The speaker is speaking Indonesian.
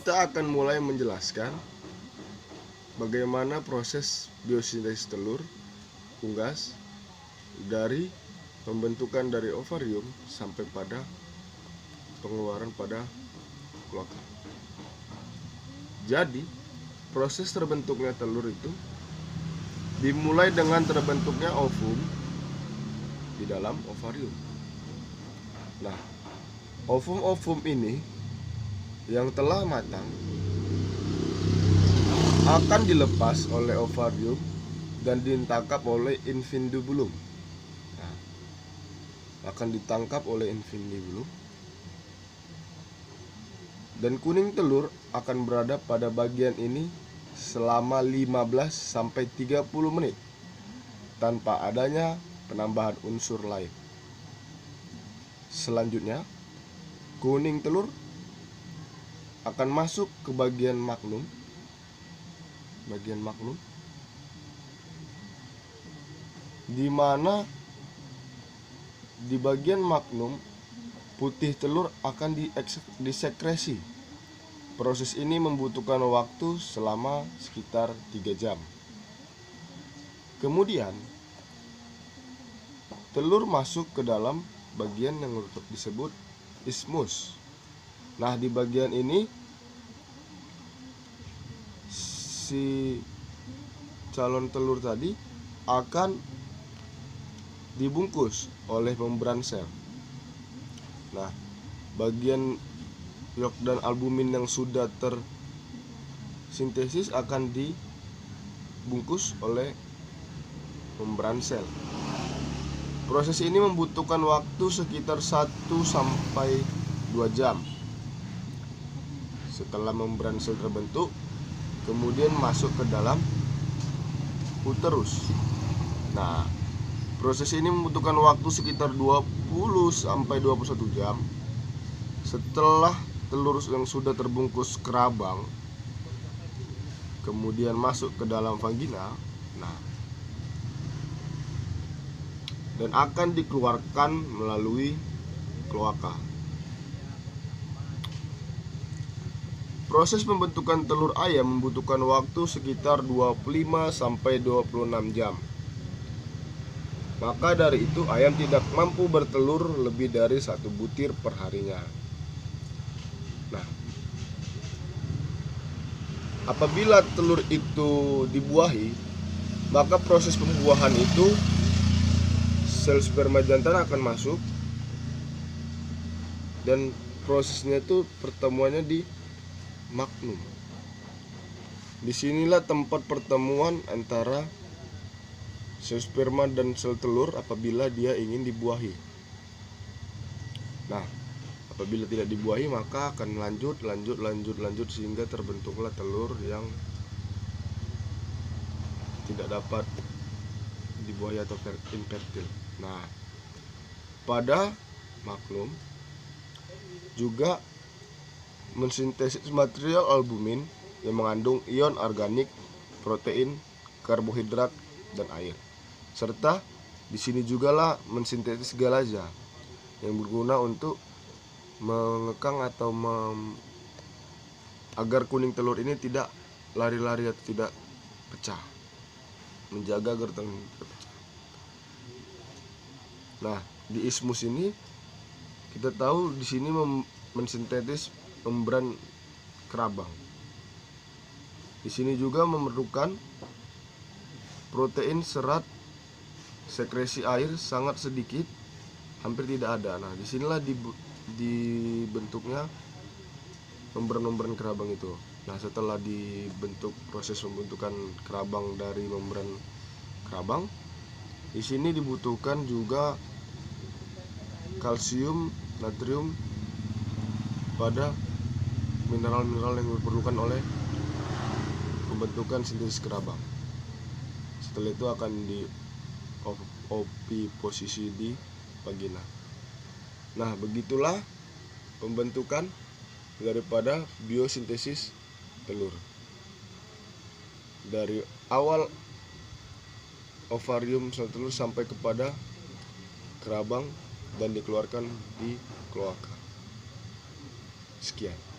kita akan mulai menjelaskan bagaimana proses biosintesis telur unggas dari pembentukan dari ovarium sampai pada pengeluaran pada kloaka. Jadi, proses terbentuknya telur itu dimulai dengan terbentuknya ovum di dalam ovarium. Nah, ovum-ovum ini yang telah matang akan dilepas oleh ovarium dan ditangkap oleh infundibulum. Nah, akan ditangkap oleh infundibulum dan kuning telur akan berada pada bagian ini selama 15 sampai 30 menit tanpa adanya penambahan unsur lain. Selanjutnya, kuning telur akan masuk ke bagian magnum. Di mana di bagian magnum putih telur akan disekresi. Proses ini membutuhkan waktu selama sekitar 3 jam. Kemudian telur masuk ke dalam bagian yang disebut isthmus. Nah, di bagian ini si calon telur tadi akan dibungkus oleh membran sel. Nah, bagian yolk dan albumin yang sudah tersintesis akan dibungkus oleh membran sel. Proses ini membutuhkan waktu sekitar 1 sampai 2 jam. Setelah membran sel terbentuk, kemudian masuk ke dalam uterus. Nah, proses ini membutuhkan waktu sekitar 20 sampai 21 jam. Setelah telur yang sudah terbungkus kerabang kemudian masuk ke dalam vagina, nah, dan akan dikeluarkan melalui kloaka. Proses pembentukan telur ayam membutuhkan waktu sekitar 25 sampai 26 jam. Maka dari itu ayam tidak mampu bertelur lebih dari 1 butir per harinya. Nah, apabila telur itu dibuahi, maka proses pembuahan itu sel sperma jantan akan masuk dan prosesnya itu pertemuannya di magnum. Disinilah tempat pertemuan antara sel sperma dan sel telur apabila dia ingin dibuahi. Nah, apabila tidak dibuahi maka akan lanjut sehingga terbentuklah telur yang tidak dapat dibuahi atau infertil. Nah, pada magnum juga mensintesis material albumin yang mengandung ion organik, protein, karbohidrat, dan air. Serta di sini jugalah mensintesis galaza yang berguna untuk mengekang atau agar kuning telur ini tidak lari-lari atau tidak pecah, menjaga agar telur tidak pecah. Nah, di isthmus ini kita tahu di sini mensintetis membran kerabang. Di sini juga memerlukan protein, serat, sekresi air sangat sedikit, hampir tidak ada. Nah, disinilah dibentuknya membran kerabang itu. Nah, setelah dibentuk proses pembentukan kerabang dari membran kerabang, di sini dibutuhkan juga kalsium, natrium pada mineral-mineral yang diperlukan oleh pembentukan sintesis kerabang. Setelah itu akan oviposisi di vagina. Nah, begitulah pembentukan daripada biosintesis telur. Dari awal ovarium sel telur sampai kepada kerabang dan dikeluarkan di kloaka. Sekian.